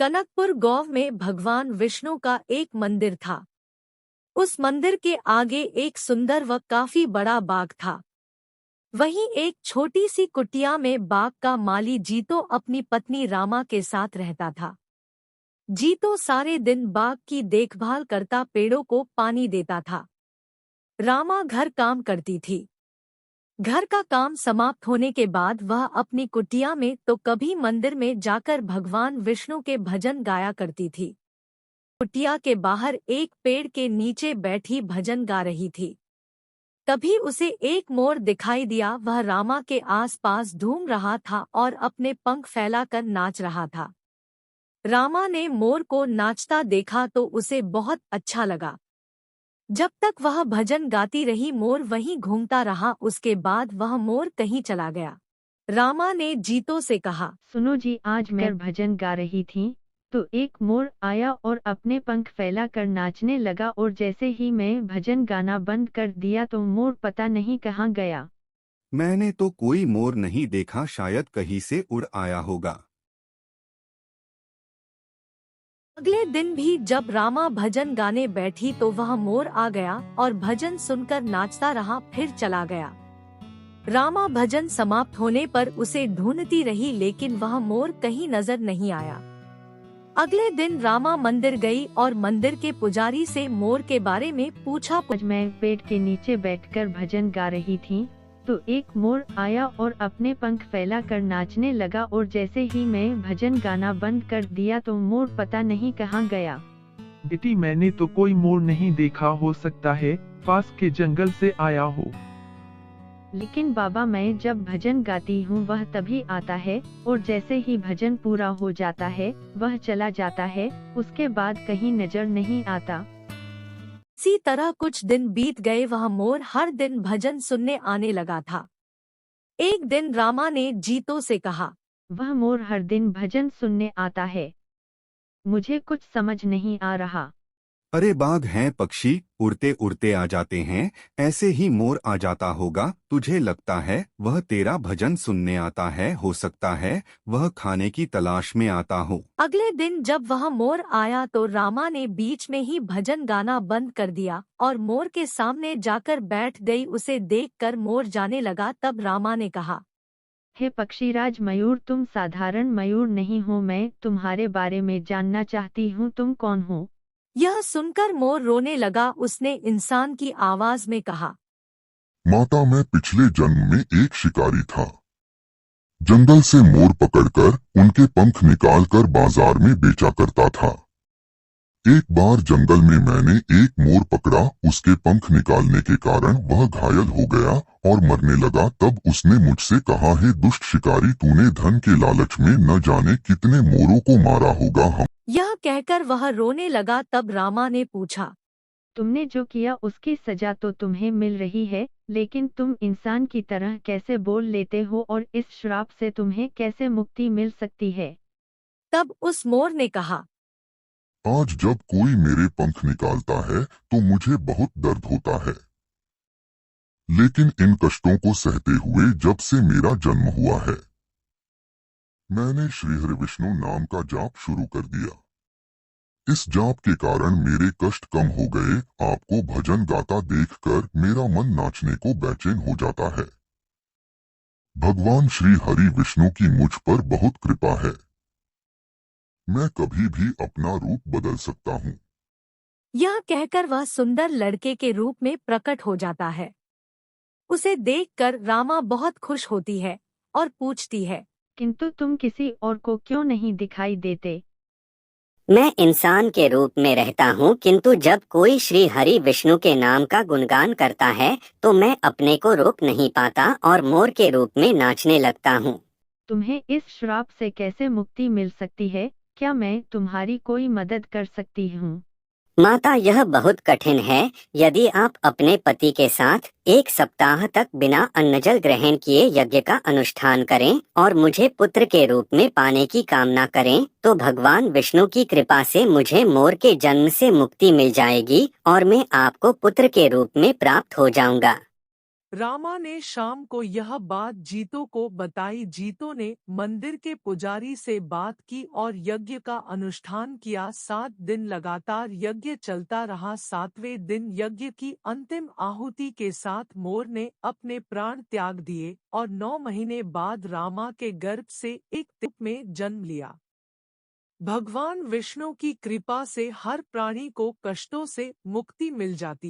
कनकपुर गांव में भगवान विष्णु का एक मंदिर था। उस मंदिर के आगे एक सुंदर व काफी बड़ा बाग था। वहीं एक छोटी सी कुटिया में बाग का माली जीतो अपनी पत्नी रामा के साथ रहता था। जीतो सारे दिन बाग की देखभाल करता, पेड़ों को पानी देता था। रामा घर काम करती थी। घर का काम समाप्त होने के बाद वह अपनी कुटिया में तो कभी मंदिर में जाकर भगवान विष्णु के भजन गाया करती थी। कुटिया के बाहर एक पेड़ के नीचे बैठी भजन गा रही थी। तभी उसे एक मोर दिखाई दिया। वह रामा के आसपास घूम रहा था और अपने पंख फैलाकर नाच रहा था। रामा ने मोर को नाचता देखा तो उसे बहुत अच्छा लगा। जब तक वह भजन गाती रही, मोर वहीं घूमता रहा। उसके बाद वह मोर कहीं चला गया। रामा ने जीतो से कहा, सुनो जी, आज मैं भजन गा रही थी तो एक मोर आया और अपने पंख फैलाकर नाचने लगा, और जैसे ही मैं भजन गाना बंद कर दिया तो मोर पता नहीं कहाँ गया। मैंने तो कोई मोर नहीं देखा, शायद कहीं से उड़ आया होगा। अगले दिन भी जब रामा भजन गाने बैठी तो वह मोर आ गया और भजन सुनकर नाचता रहा, फिर चला गया। रामा भजन समाप्त होने पर उसे ढूंढती रही, लेकिन वह मोर कहीं नजर नहीं आया। अगले दिन रामा मंदिर गई और मंदिर के पुजारी से मोर के बारे में पूछा। आज मैं पेड़ के नीचे बैठकर भजन गा रही थी तो एक मोर आया और अपने पंख फैलाकर नाचने लगा, और जैसे ही मैं भजन गाना बंद कर दिया तो मोर पता नहीं कहाँ गया। बेटी, मैंने तो कोई मोर नहीं देखा, हो सकता है पास के जंगल से आया हो। लेकिन बाबा, मैं जब भजन गाती हूँ वह तभी आता है, और जैसे ही भजन पूरा हो जाता है वह चला जाता है, उसके बाद कहीं नजर नहीं आता। इसी तरह कुछ दिन बीत गए। वह मोर हर दिन भजन सुनने आने लगा था। एक दिन रामा ने जीतो से कहा, वह मोर हर दिन भजन सुनने आता है, मुझे कुछ समझ नहीं आ रहा। अरे बाघ हैं पक्षी, उड़ते उड़ते आ जाते हैं, ऐसे ही मोर आ जाता होगा। तुझे लगता है वह तेरा भजन सुनने आता है? हो सकता है वह खाने की तलाश में आता हो। अगले दिन जब वह मोर आया तो रामा ने बीच में ही भजन गाना बंद कर दिया और मोर के सामने जाकर बैठ गई। उसे देखकर मोर जाने लगा। तब रामा ने कहा, हे पक्षीराज मयूर, तुम साधारण मयूर नहीं हो, मैं तुम्हारे बारे में जानना चाहती हूँ, तुम कौन हो? यह सुनकर मोर रोने लगा। उसने इंसान की आवाज में कहा, माता, मैं पिछले जन्म में एक शिकारी था। जंगल से मोर पकड़कर उनके पंख निकालकर बाजार में बेचा करता था। एक बार जंगल में मैंने एक मोर पकड़ा, उसके पंख निकालने के कारण वह घायल हो गया और मरने लगा। तब उसने मुझसे कहा, हे दुष्ट शिकारी, तूने धन के लालच में न जाने कितने मोरों को मारा होगा। हम यह कहकर वह रोने लगा। तब रामा ने पूछा, तुमने जो किया उसकी सजा तो तुम्हें मिल रही है, लेकिन तुम इंसान की तरह कैसे बोल लेते हो, और इस श्राप से तुम्हें कैसे मुक्ति मिल सकती है? तब उस मोर ने कहा, आज जब कोई मेरे पंख निकालता है तो मुझे बहुत दर्द होता है, लेकिन इन कष्टों को सहते हुए जब से मेरा जन्म हुआ है, मैंने श्री हरि विष्णु नाम का जाप शुरू कर दिया। इस जाप के कारण मेरे कष्ट कम हो गए। आपको भजन गाता देखकर मेरा मन नाचने को बेचैन हो जाता है। भगवान श्री हरि विष्णु की मुझ पर बहुत कृपा है। मैं कभी भी अपना रूप बदल सकता हूँ। यह कहकर वह सुंदर लड़के के रूप में प्रकट हो जाता है। उसे देखकर रामा बहुत खुश होती है और पूछती है, किंतु तुम किसी और को क्यों नहीं दिखाई देते? मैं इंसान के रूप में रहता हूँ, किंतु जब कोई श्री हरि विष्णु के नाम का गुणगान करता है तो मैं अपने को रोक नहीं पाता और मोर के रूप में नाचने लगता हूँ। तुम्हें इस श्राप से कैसे मुक्ति मिल सकती है? क्या मैं तुम्हारी कोई मदद कर सकती हूँ? माता, यह बहुत कठिन है। यदि आप अपने पति के साथ 1 सप्ताह तक बिना अन्नजल ग्रहण किए यज्ञ का अनुष्ठान करें और मुझे पुत्र के रूप में पाने की कामना करें तो भगवान विष्णु की कृपा से मुझे मोर के जन्म से मुक्ति मिल जाएगी और मैं आपको पुत्र के रूप में प्राप्त हो जाऊंगा। रामा ने शाम को यह बात जीतो को बताई। जीतो ने मंदिर के पुजारी से बात की और यज्ञ का अनुष्ठान किया। 7 दिन लगातार यज्ञ चलता रहा। 7वें दिन यज्ञ की अंतिम आहुति के साथ मोर ने अपने प्राण त्याग दिए और 9 महीने बाद रामा के गर्भ से एक तिप में जन्म लिया। भगवान विष्णु की कृपा से हर प्राणी को कष्टों से मुक्ति मिल जाती